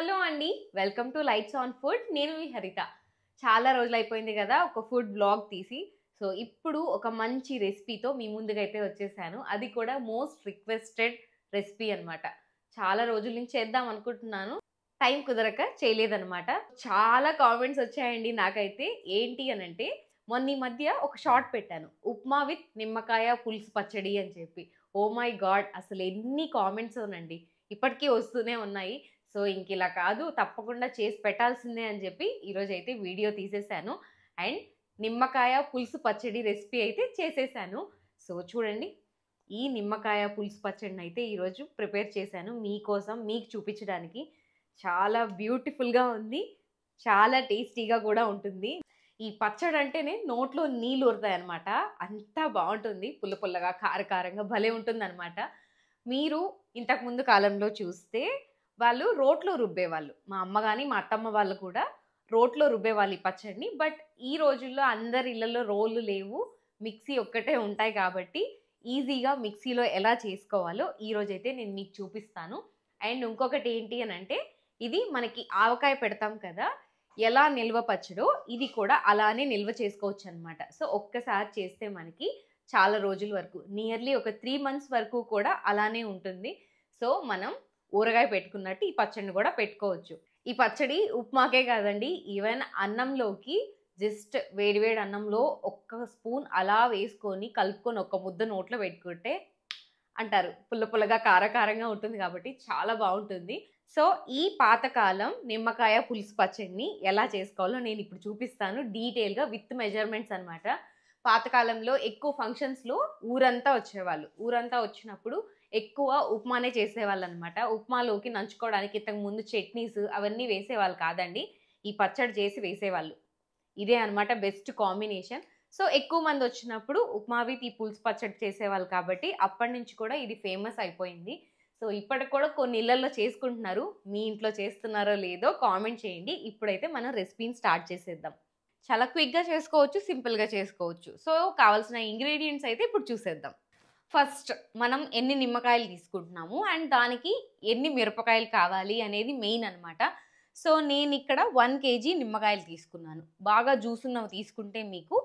Hello అండి, welcome to lights on food. నేను మీ హరిత. చాలా రోజులు అయిపోయింది కదా ఒక ఫుడ్ బ్లాగ్ తీసి. సో ఇప్పుడు ఒక మంచి రెసిపీతో మీ ముందుకైతే వచ్చేసాను. అది కూడా మోస్ట్ రిక్వెస్టెడ్ రెసిపీ అన్నమాట. చాలా రోజుల నుంచి చేద్దాం అనుకుంటున్నాను, టైం కుదరక చేయలేదన్నమాట. చాలా కామెంట్స్ వచ్చాయండి నాకైతే. ఏంటి అని అంటే, మొన్న ఈ మధ్య ఒక షార్ట్ పెట్టాను, ఉప్మా విత్ నిమ్మకాయ పులుసు పచ్చడి అని చెప్పి. ఓ మై గాడ్, అసలు ఎన్ని కామెంట్స్ ఉనండి, ఇప్పటికీ వస్తూనే ఉన్నాయి. సో ఇంక ఇలా కాదు, తప్పకుండా చేసి పెట్టాల్సిందే అని చెప్పి ఈరోజు అయితే వీడియో తీసేసాను. అండ్ నిమ్మకాయ పులుసు పచ్చడి రెసిపీ అయితే చేసేసాను. సో చూడండి, ఈ నిమ్మకాయ పులుసు పచ్చడిని అయితే ఈరోజు ప్రిపేర్ చేశాను మీకోసం, మీకు చూపించడానికి. చాలా బ్యూటిఫుల్గా ఉంది, చాలా టేస్టీగా కూడా ఉంటుంది. ఈ పచ్చడి అంటేనే నోట్లో నీళ్ళు ఊరుతాయి అనమాట. అంతా బాగుంటుంది, పుల్ల పుల్లగా కారకారంగా భలే ఉంటుంది అనమాట. మీరు ఇంతకుముందు కాలంలో చూస్తే వాళ్ళు రోట్లో రుబ్బేవాళ్ళు. మా అమ్మ కానీ మా అత్తమ్మ వాళ్ళు కూడా రోట్లో రుబ్బేవాళ్ళు ఈ పచ్చడిని. బట్ ఈ రోజుల్లో అందరి ఇళ్ళల్లో రోళ్ళు లేవు, మిక్సీ ఒక్కటే ఉంటాయి కాబట్టి ఈజీగా మిక్సీలో ఎలా చేసుకోవాలో ఈరోజైతే నేను మీకు చూపిస్తాను. అండ్ ఇంకొకటి ఏంటి అని అంటే, ఇది మనకి ఆవకాయ పెడతాం కదా, ఎలా నిల్వ పచ్చడో ఇది కూడా అలానే నిల్వ చేసుకోవచ్చు అనమాట. సో ఒక్కసారి చేస్తే మనకి చాలా రోజుల వరకు, నియర్లీ ఒక 3 months వరకు కూడా అలానే ఉంటుంది. సో మనం ఊరగాయ పెట్టుకున్నట్టు ఈ పచ్చడిని కూడా పెట్టుకోవచ్చు. ఈ పచ్చడి ఉప్మాకే కాదండి, ఈవెన్ అన్నంలోకి జస్ట్ వేడివేడి అన్నంలో ఒక్క స్పూన్ అలా వేసుకొని కలుపుకొని ఒక్క ముద్ద నోట్లో పెట్టుకుంటే అంటారు పుల్ల పుల్లగా కారకారంగా ఉంటుంది కాబట్టి చాలా బాగుంటుంది. సో ఈ పాతకాలం నిమ్మకాయ పులుసు పచ్చడిని ఎలా చేసుకోవాలో నేను ఇప్పుడు చూపిస్తాను డీటెయిల్గా, విత్ మెజర్మెంట్స్ అనమాట. పాతకాలంలో ఎక్కువ ఫంక్షన్స్లో ఊరంతా వచ్చేవాళ్ళు. ఊరంతా వచ్చినప్పుడు ఎక్కువ ఉప్మానే చేసేవాళ్ళు అనమాట. ఉప్మాలోకి నంచుకోవడానికి ఇంతకు ముందు చట్నీస్ అవన్నీ వేసేవాళ్ళు కాదండి, ఈ పచ్చడి చేసి వేసేవాళ్ళు. ఇదే అనమాట బెస్ట్ కాంబినేషన్. సో ఎక్కువ మంది వచ్చినప్పుడు ఉప్మా విత్ ఈ పులుసు పచ్చడి చేసేవాళ్ళు కాబట్టి అప్పటి నుంచి కూడా ఇది ఫేమస్ అయిపోయింది. సో ఇప్పటికి కూడా కొన్ని ఇళ్లలో చేసుకుంటున్నారు. మీ ఇంట్లో చేస్తున్నారో లేదో కామెంట్ చేయండి. ఇప్పుడైతే మనం రెసిపీని స్టార్ట్ చేసేద్దాం. చాలా క్విక్గా చేసుకోవచ్చు, సింపుల్గా చేసుకోవచ్చు. సో కావాల్సిన ఇంగ్రీడియంట్స్ అయితే ఇప్పుడు చూసేద్దాం. ఫస్ట్ మనం ఎన్ని నిమ్మకాయలు తీసుకుంటున్నాము అండ్ దానికి ఎన్ని మిరపకాయలు కావాలి అనేది మెయిన్ అనమాట. సో నేను ఇక్కడ 1 kg నిమ్మకాయలు తీసుకున్నాను. బాగా జ్యూస్ ఉన్నవి తీసుకుంటే మీకు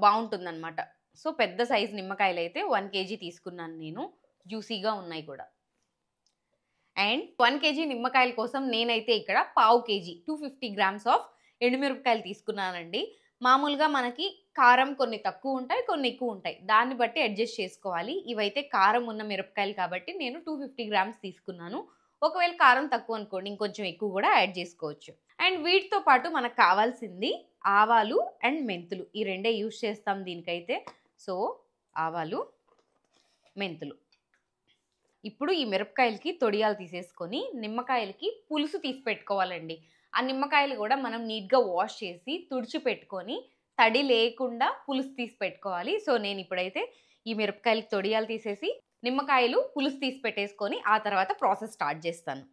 బాగుంటుందన్నమాట. సో పెద్ద సైజు నిమ్మకాయలు అయితే 1 kg తీసుకున్నాను నేను, జ్యూసీగా ఉన్నాయి కూడా. అండ్ 1 kg నిమ్మకాయల కోసం నేనైతే ఇక్కడ 1/2 kg 250 grams ఆఫ్ ఎండుమిరపకాయలు తీసుకున్నానండి. మామూలుగా మనకి కారం కొన్ని తక్కువ ఉంటాయి, కొన్ని ఎక్కువ ఉంటాయి, దాన్ని బట్టి అడ్జస్ట్ చేసుకోవాలి. ఇవైతే కారం ఉన్న మిరపకాయలు కాబట్టి నేను 250 grams తీసుకున్నాను. ఒకవేళ కారం తక్కువ అనుకోండి, ఇంకొంచెం ఎక్కువ కూడా యాడ్ చేసుకోవచ్చు. అండ్ వీటితో పాటు మనకు కావాల్సింది ఆవాలు అండ్ మెంతులు, ఈ రెండే యూజ్ చేస్తాం దీనికైతే. సో ఆవాలు, మెంతులు. ఇప్పుడు ఈ మిరపకాయలకి తొడియాలు తీసేసుకొని నిమ్మకాయలకి పులుసు తీసి పెట్టుకోవాలండి. ఆ నిమ్మకాయలు కూడా మనం నీట్గా వాష్ చేసి తుడిచి పెట్టుకొని తడి లేకుండా పులుసు తీసి పెట్టుకోవాలి. సో నేను ఇప్పుడైతే ఈ మిరపకాయలకి తొడియాలు తీసేసి నిమ్మకాయలు పులుసు తీసి పెట్టేసుకొని ఆ తర్వాత ప్రాసెస్ స్టార్ట్ చేస్తాను.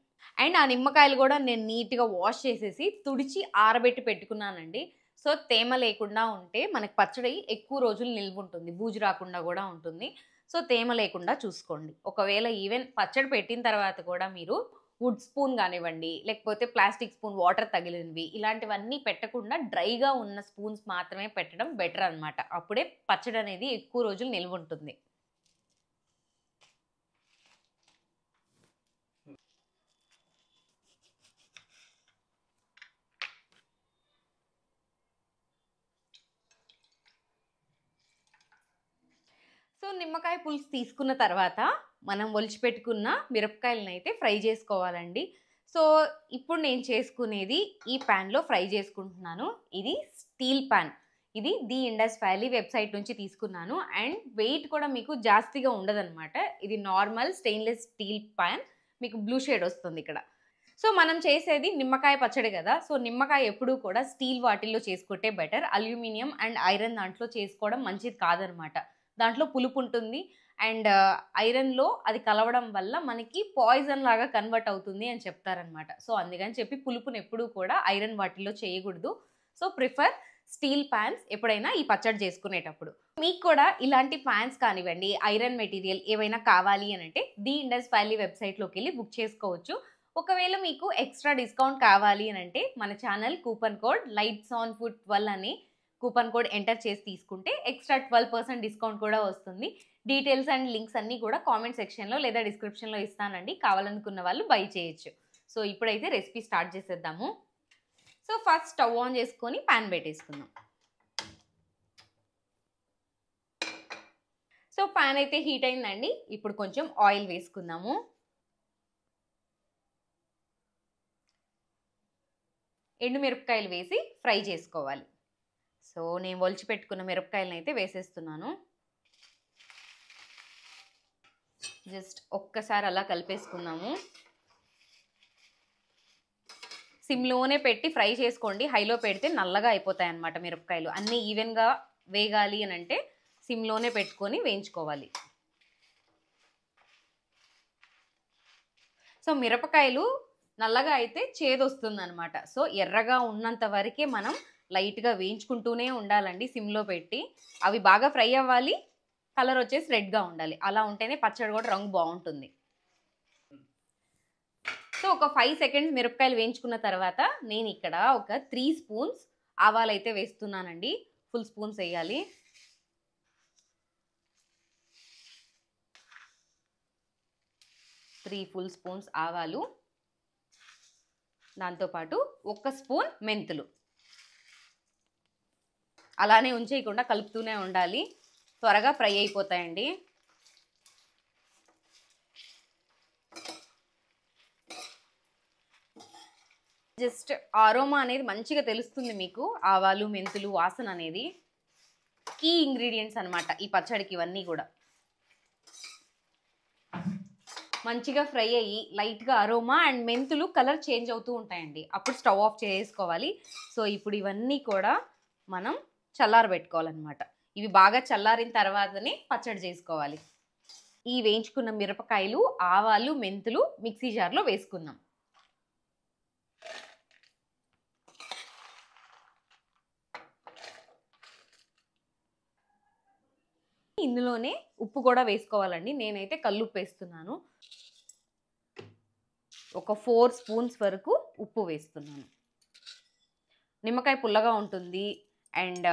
అండ్ ఆ నిమ్మకాయలు కూడా నేను నీట్గా వాష్ చేసేసి తుడిచి ఆరబెట్టి పెట్టుకున్నానండి. సో తేమ లేకుండా ఉంటే మనకి పచ్చడి ఎక్కువ రోజులు నిల్వ ఉంటుంది, బూజు రాకుండా కూడా ఉంటుంది. సో తేమ లేకుండా చూసుకోండి. ఒకవేళ ఈవెన్ పచ్చడి పెట్టిన తర్వాత కూడా మీరు వుడ్ స్పూన్ కానివ్వండి, లేకపోతే ప్లాస్టిక్ స్పూన్ వాటర్ తగిలినవి, ఇలాంటివన్నీ పెట్టకుండా డ్రైగా ఉన్న స్పూన్స్ మాత్రమే పెట్టడం బెటర్ అనమాట. అప్పుడే పచ్చడి అనేది ఎక్కువ రోజులు నిల్వ ఉంటుంది. సో నిమ్మకాయ పులుసు తీసుకున్న తర్వాత మనం ఒలిచిపెట్టుకున్న మిరపకాయలను అయితే ఫ్రై చేసుకోవాలండి. సో ఇప్పుడు నేను చేసుకునేది ఈ ప్యాన్లో ఫ్రై చేసుకుంటున్నాను. ఇది స్టీల్ ప్యాన్, ఇది ది ఇండస్ వ్యాలీ వెబ్సైట్ నుంచి తీసుకున్నాను. అండ్ వెయిట్ కూడా మీకు జాస్తిగా ఉండదన్నమాట. ఇది నార్మల్ స్టెయిన్లెస్ స్టీల్ ప్యాన్, మీకు బ్లూ షేడ్ వస్తుంది ఇక్కడ. సో మనం చేసేది నిమ్మకాయ పచ్చడి కదా, సో నిమ్మకాయ ఎప్పుడూ కూడా స్టీల్ వాటిల్లో చేసుకుంటే బెటర్. అల్యూమినియం అండ్ ఐరన్ దాంట్లో చేసుకోవడం మంచిది కాదనమాట. దాంట్లో పులుపు ఉంటుంది అండ్ ఐరన్లో అది కలవడం వల్ల మనకి పాయిజన్ లాగా కన్వర్ట్ అవుతుంది అని చెప్తారనమాట. సో అందుకని చెప్పి పులుపుని ఎప్పుడూ కూడా ఐరన్ వాటిల్లో చేయకూడదు. సో ప్రిఫర్ స్టీల్ ప్యాన్స్ ఎప్పుడైనా ఈ పచ్చడి చేసుకునేటప్పుడు. మీకు కూడా ఇలాంటి ప్యాన్స్ కానివ్వండి, ఐరన్ మెటీరియల్ ఏవైనా కావాలి అని అంటే ది ఇండస్ వ్యాలీ వెబ్సైట్లోకి వెళ్ళి బుక్ చేసుకోవచ్చు. ఒకవేళ మీకు ఎక్స్ట్రా డిస్కౌంట్ కావాలి అని అంటే మన channel coupon code lights on food 12 అని కూపన్ కోడ్ ఎంటర్ చేసి తీసుకుంటే ఎక్స్ట్రా 12% డిస్కౌంట్ కూడా వస్తుంది. డీటెయిల్స్ అండ్ లింక్స్ అన్నీ కూడా కామెంట్ సెక్షన్లో లేదా డిస్క్రిప్షన్లో ఇస్తానండి, కావాలనుకున్న వాళ్ళు బై చేయొచ్చు. సో ఇప్పుడైతే రెసిపీ స్టార్ట్ చేసేద్దాము. సో ఫస్ట్ స్టవ్ ఆన్ చేసుకొని ప్యాన్ పెట్టేసుకుందాం. సో ప్యాన్ అయితే హీట్ అయిందండి. ఇప్పుడు కొంచెం ఆయిల్ వేసుకుందాము. ఎండుమిరపకాయలు వేసి ఫ్రై చేసుకోవాలి. సో నేను ఒలిచి పెట్టుకున్న మిరపకాయలను అయితే వేసేస్తున్నాను. జస్ట్ ఒక్కసారి అలా కలిపేసుకుందాము. సిమ్లోనే పెట్టి ఫ్రై చేసుకోండి. హైలో పెడితే నల్లగా అయిపోతాయి అన్నమాట మిరపకాయలు. అన్నీ ఈవెన్గా వేగాలి అని అంటే సిమ్లోనే పెట్టుకొని వేయించుకోవాలి. సో మిరపకాయలు నల్లగా అయితే చేదు వస్తుంది అనమాట. సో ఎర్రగా ఉన్నంత వరకే మనం లైట్గా వేయించుకుంటూనే ఉండాలండి సిమ్లో పెట్టి. అవి బాగా ఫ్రై అవ్వాలి, కలర్ వచ్చేసి రెడ్గా ఉండాలి. అలా ఉంటేనే పచ్చడి కూడా రంగు బాగుంటుంది. సో ఒక 5 సెకండ్స్ మిరపకాయలు వేయించుకున్న తర్వాత నేను ఇక్కడ ఒక 3 స్పూన్స్ ఆవాలు అయితే వేస్తున్నానండి. ఫుల్ స్పూన్స్ వేయాలి. 3 ఫుల్ స్పూన్స్ ఆవాలు, దాంతోపాటు 1 స్పూన్ మెంతులు. అలానే ఉంచేయకుండా కలుపుతూనే ఉండాలి, త్వరగా ఫ్రై అయిపోతాయండి. జస్ట్ ఆరోమా అనేది మంచిగా తెలుస్తుంది మీకు, ఆవాలు మెంతులు వాసన అనేది. కీ ఇంగ్రీడియంట్స్ అనమాట ఈ పచ్చడికి ఇవన్నీ కూడా. మంచిగా ఫ్రై అయ్యి లైట్గా అరోమా అండ్ మెంతులు కలర్ చేంజ్ అవుతూ ఉంటాయండి, అప్పుడు స్టవ్ ఆఫ్ చేసుకోవాలి. సో ఇప్పుడు ఇవన్నీ కూడా మనం చల్లారబెట్టుకోవాలన్నమాట. ఇవి బాగా చల్లారిన తర్వాతనే పచ్చడి చేసుకోవాలి. ఈ వేయించుకున్న మిరపకాయలు, ఆవాలు, మెంతులు మిక్సీ జార్లో వేసుకుందాం. ఇందులోనే ఉప్పు కూడా వేసుకోవాలండి. నేనైతే కల్లుప్పు వేస్తున్నాను. ఒక 4 స్పూన్స్ వరకు ఉప్పు వేస్తున్నాను. నిమ్మకాయ పుల్లగా ఉంటుంది అండ్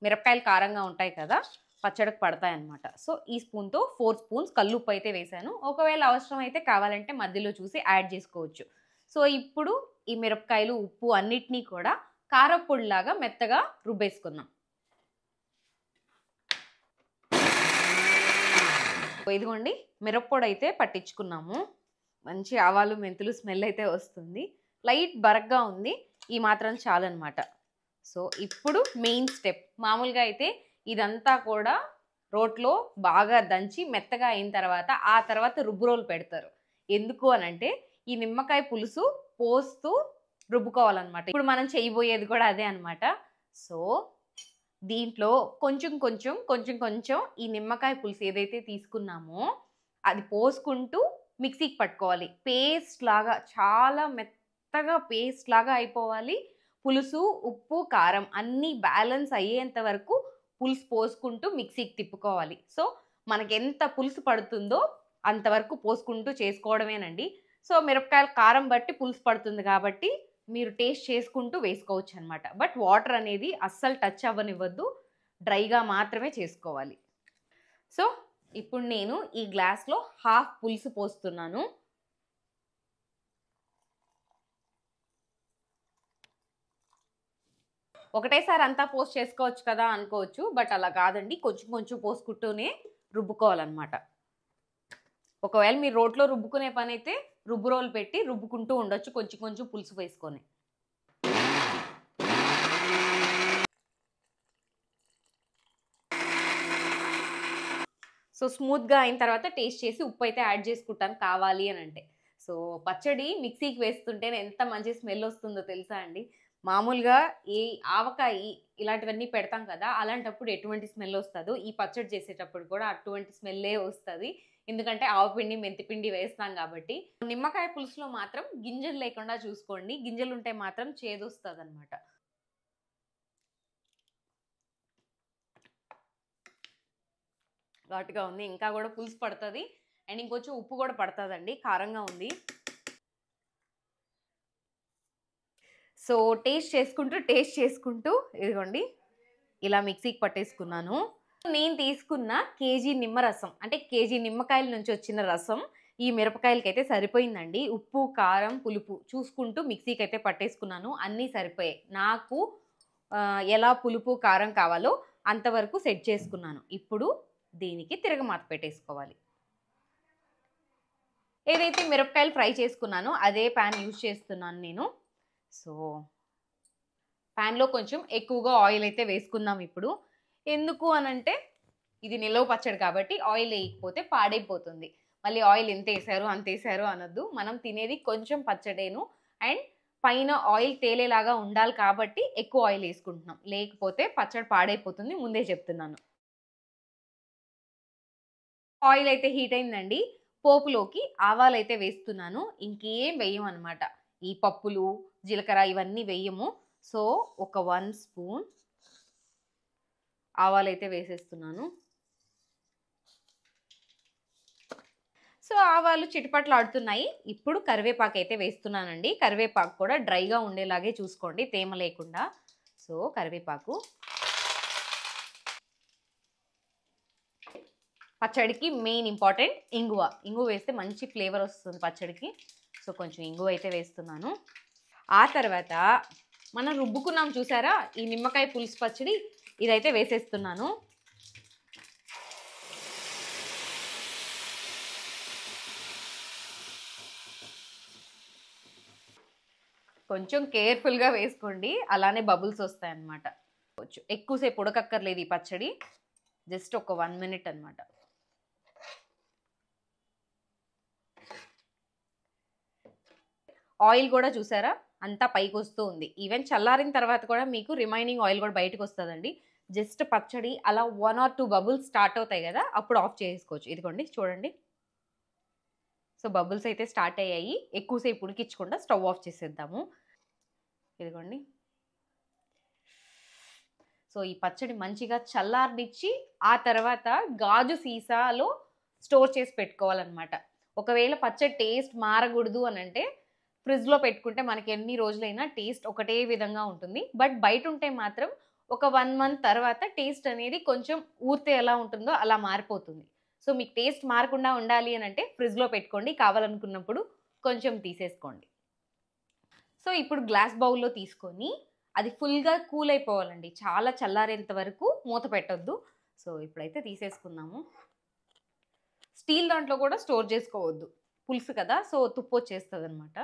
మిరపకాయలు కారంగా ఉంటాయి కదా, పచ్చడికి పడతాయి అన్నమాట. సో ఈ స్పూన్తో 4 స్పూన్స్ కల్లుప్పు అయితే వేసాను. ఒకవేళ అవసరం అయితే కావాలంటే మధ్యలో చూసి యాడ్ చేసుకోవచ్చు. సో ఇప్పుడు ఈ మిరపకాయలు, ఉప్పు అన్నిటినీ కూడా కారపొడిలాగా మెత్తగా రుబ్బేసుకుందాం. ఇదిగోండి మిరప్పొడి అయితే పట్టించుకున్నాము. మంచి ఆవాలు మెంతులు స్మెల్ అయితే వస్తుంది. లైట్ బరగ్గా ఉంది, ఈ మాత్రం చాలన్నమాట. సో ఇప్పుడు మెయిన్ స్టెప్. మామూలుగా అయితే ఇదంతా కూడా రోట్లో బాగా దంచి మెత్తగా అయిన తర్వాత ఆ తర్వాత రుబ్బురోలు పెడతారు. ఎందుకు అనంటే ఈ నిమ్మకాయ పులుసు పోస్తూ రుబ్బుకోవాలన్నమాట. ఇప్పుడు మనం చేయబోయేది కూడా అదే అనమాట. సో దీంట్లో కొంచెం కొంచెం ఈ నిమ్మకాయ పులుసు ఏదైతే తీసుకున్నామో అది పోసుకుంటూ మిక్సీకి పట్టుకోవాలి. పేస్ట్ లాగా, చాలా మెత్తగా పేస్ట్ లాగా అయిపోవాలి. పులుసు, ఉప్పు, కారం అన్నీ బ్యాలెన్స్ అయ్యేంత వరకు పులుసు పోసుకుంటూ మిక్సీకి తిప్పుకోవాలి. సో మనకి ఎంత పులుసు పడుతుందో అంతవరకు పోసుకుంటూ చేసుకోవడమేనండి. సో మిరపకాయల కారం బట్టి పులుసు పడుతుంది కాబట్టి మీరు టేస్ట్ చేసుకుంటూ వేసుకోవచ్చు అనమాట. బట్ వాటర్ అనేది అస్సలు టచ్ అవ్వనివ్వద్దు, డ్రైగా మాత్రమే చేసుకోవాలి. సో ఇప్పుడు నేను ఈ గ్లాస్లో హాఫ్ పులుసు పోస్తున్నాను. ఒకటేసారి అంతా పోస్ట్ చేసుకోవచ్చు కదా అనుకోవచ్చు, బట్ అలా కాదండి, కొంచెం కొంచెం పోసుకుంటూనే రుబ్బుకోవాలన్నమాట. ఒకవేళ మీరు రోట్లో రుబ్బుకునే పని అయితే రుబ్బు రోలు పెట్టి రుబ్బుకుంటూ ఉండొచ్చు, కొంచెం కొంచెం పులుసు వేసుకొని. సో స్మూత్గా అయిన తర్వాత టేస్ట్ చేసి ఉప్పు అయితే యాడ్ చేసుకుంటాను కావాలి అని అంటే. సో పచ్చడి మిక్సీకి వేస్తుంటేనే ఎంత మంచి స్మెల్ వస్తుందో తెలుసా అండి. మామూలుగా ఈ ఆవకాయ ఇలాంటివన్నీ పెడతాం కదా, అలాంటప్పుడు ఎటువంటి స్మెల్ వస్తుందో ఈ పచ్చడి చేసేటప్పుడు కూడా అటువంటి స్మెల్లే వస్తుంది. ఎందుకంటే ఆవపిండి, మెంతిపిండి వేస్తాం కాబట్టి. నిమ్మకాయ పులుసులో మాత్రం గింజలు లేకుండా చూసుకోండి, గింజలు ఉంటే మాత్రం చేదు వస్తుంది అనమాట. ఘాటుగా ఉంది, ఇంకా కూడా పులుసు పడుతుంది అండ్ ఇంకొంచెం ఉప్పు కూడా పడుతుందండి, కారంగా ఉంది. సో టేస్ట్ చేసుకుంటూ ఇదిగోండి ఇలా మిక్సీకి పట్టేసుకున్నాను. నేను తీసుకున్న కేజీ నిమ్మరసం అంటే కేజీ నిమ్మకాయల నుంచి వచ్చిన రసం ఈ మిరపకాయలకైతే సరిపోయిందండి. ఉప్పు, కారం, పులుపు చూసుకుంటూ మిక్సీకి అయితే పట్టేసుకున్నాను. అన్నీ సరిపోయాయి. నాకు ఎలా పులుపు, కారం కావాలో అంతవరకు సెట్ చేసుకున్నాను. ఇప్పుడు దీనికి తిరగమాత పెట్టేసుకోవాలి. ఏదైతే మిరపకాయలు ఫ్రై చేసుకున్నానో అదే ప్యాన్ యూజ్ చేస్తున్నాను నేను. సో ప్యాన్లో కొంచెం ఎక్కువగా ఆయిల్ అయితే వేసుకుందాం ఇప్పుడు. ఎందుకు అనంటే ఇది నిలవ పచ్చడి కాబట్టి ఆయిల్ వేయకపోతే పాడైపోతుంది. మళ్ళీ ఆయిల్ ఎంత వేసారు అంత వేసారు అనొద్దు. మనం తినేది కొంచెం పచ్చడేను అండ్ పైన ఆయిల్ తేలేలాగా ఉండాలి కాబట్టి ఎక్కువ ఆయిల్ వేసుకుంటున్నాం. లేకపోతే పచ్చడి పాడైపోతుంది, ముందే చెప్తున్నాను. ఆయిల్ అయితే హీట్ అయిందండి. పోపులోకి ఆవాలు అయితే వేస్తున్నాను. ఇంకేం వేయం అనమాట. ఈ పప్పులు, జీలకర్ర ఇవన్నీ వేయము. సో ఒక 1 స్పూన్ ఆవాలు అయితే వేసేస్తున్నాను. సో ఆవాలు చిటపట్లు ఆడుతున్నాయి. ఇప్పుడు కరివేపాకు అయితే వేస్తున్నానండి. కరివేపాకు కూడా డ్రైగా ఉండేలాగే చూసుకోండి, తేమ లేకుండా. సో కరివేపాకు, పచ్చడికి మెయిన్ ఇంపార్టెంట్ ఇంగువ. ఇంగువ వేస్తే మంచి ఫ్లేవర్ వస్తుంది పచ్చడికి. సో కొంచెం ఇంగువ అయితే వేస్తున్నాను. ఆ తర్వాత మనం రుబ్బుకున్నాం చూసారా ఈ నిమ్మకాయ పులుసు పచ్చడి, ఇదైతే వేసేస్తున్నాను. కొంచెం కేర్ఫుల్గా వేసుకోండి, అలానే బబుల్స్ వస్తాయి అన్నమాట. ఎక్కువసేపు ఉడకక్కర్లేదు ఈ పచ్చడి, జస్ట్ ఒక 1 మినిట్ అనమాట. ఆయిల్ కూడా చూసారా అంతా పైకి వస్తూ ఉంది. ఈవెన్ చల్లారిన తర్వాత కూడా మీకు రిమైనింగ్ ఆయిల్ కూడా బయటకు వస్తుందండి. జస్ట్ పచ్చడి అలా 1 or 2 బబుల్స్ స్టార్ట్ అవుతాయి కదా, అప్పుడు ఆఫ్ చేసుకోవచ్చు. ఇదిగోండి చూడండి. సో బబుల్స్ అయితే స్టార్ట్ అయ్యాయి. ఎక్కువసేపు ఉడికించకుండా స్టవ్ ఆఫ్ చేసేద్దాము. ఇదిగోండి. సో ఈ పచ్చడి మంచిగా చల్లారనిచ్చి ఆ తర్వాత గాజు సీసాలో స్టోర్ చేసి పెట్టుకోవాలన్నమాట. ఒకవేళ పచ్చడి టేస్ట్ మారకూడదు అని అంటే ఫ్రిడ్జ్లో పెట్టుకుంటే మనకి ఎన్ని రోజులైనా టేస్ట్ ఒకటే విధంగా ఉంటుంది. బట్ బయట ఉంటే మాత్రం ఒక 1 మంత్ తర్వాత టేస్ట్ అనేది కొంచెం ఊరితే ఎలా ఉంటుందో అలా మారిపోతుంది. సో మీకు టేస్ట్ మారకుండా ఉండాలి అని అంటే ఫ్రిడ్జ్లో పెట్టుకోండి, కావాలనుకున్నప్పుడు కొంచెం తీసేసుకోండి. సో ఇప్పుడు గ్లాస్ బౌల్లో తీసుకొని అది ఫుల్గా కూల్ అయిపోవాలండి. చాలా చల్లారేంత వరకు మూత పెట్టొద్దు. సో ఇప్పుడైతే తీసేసుకుందాము. స్టీల్ దాంట్లో కూడా స్టోర్ చేసుకోవద్దు, పులుసు కదా, సో తుప్పు వచ్చేస్తుంది అనమాట.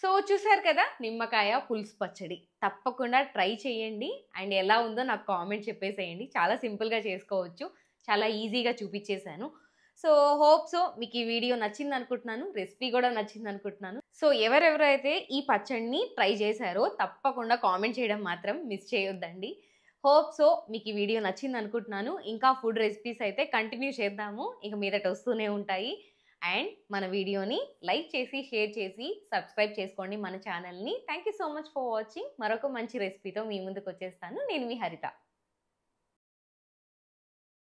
సో చూసారు కదా నిమ్మకాయ పులుసు పచ్చడి. తప్పకుండా ట్రై చేయండి అండ్ ఎలా ఉందో నాకు కామెంట్ చెప్పేసేయండి. చాలా సింపుల్గా చేసుకోవచ్చు, చాలా ఈజీగా చూపించేశాను. సో హోప్స్ మీకు ఈ వీడియో నచ్చింది అనుకుంటున్నాను, రెసిపీ కూడా నచ్చింది అనుకుంటున్నాను. సో ఎవరెవరైతే ఈ పచ్చడిని ట్రై చేశారో తప్పకుండా కామెంట్ చేయడం మాత్రం మిస్ చేయొద్దండి. హోప్స్ మీకు ఈ వీడియో నచ్చింది అనుకుంటున్నాను. ఇంకా ఫుడ్ రెసిపీస్ అయితే కంటిన్యూ చేద్దాము, ఇక మీదట వస్తూనే ఉంటాయి. అండ్ మన వీడియోని లైక్ చేసి, షేర్ చేసి, సబ్స్క్రైబ్ చేసుకోండి మన ఛానల్ని. Thank you so much for watching. మరొక మంచి రెసిపీతో మీ ముందుకు వచ్చేస్తాను. నేను మీ హరిత.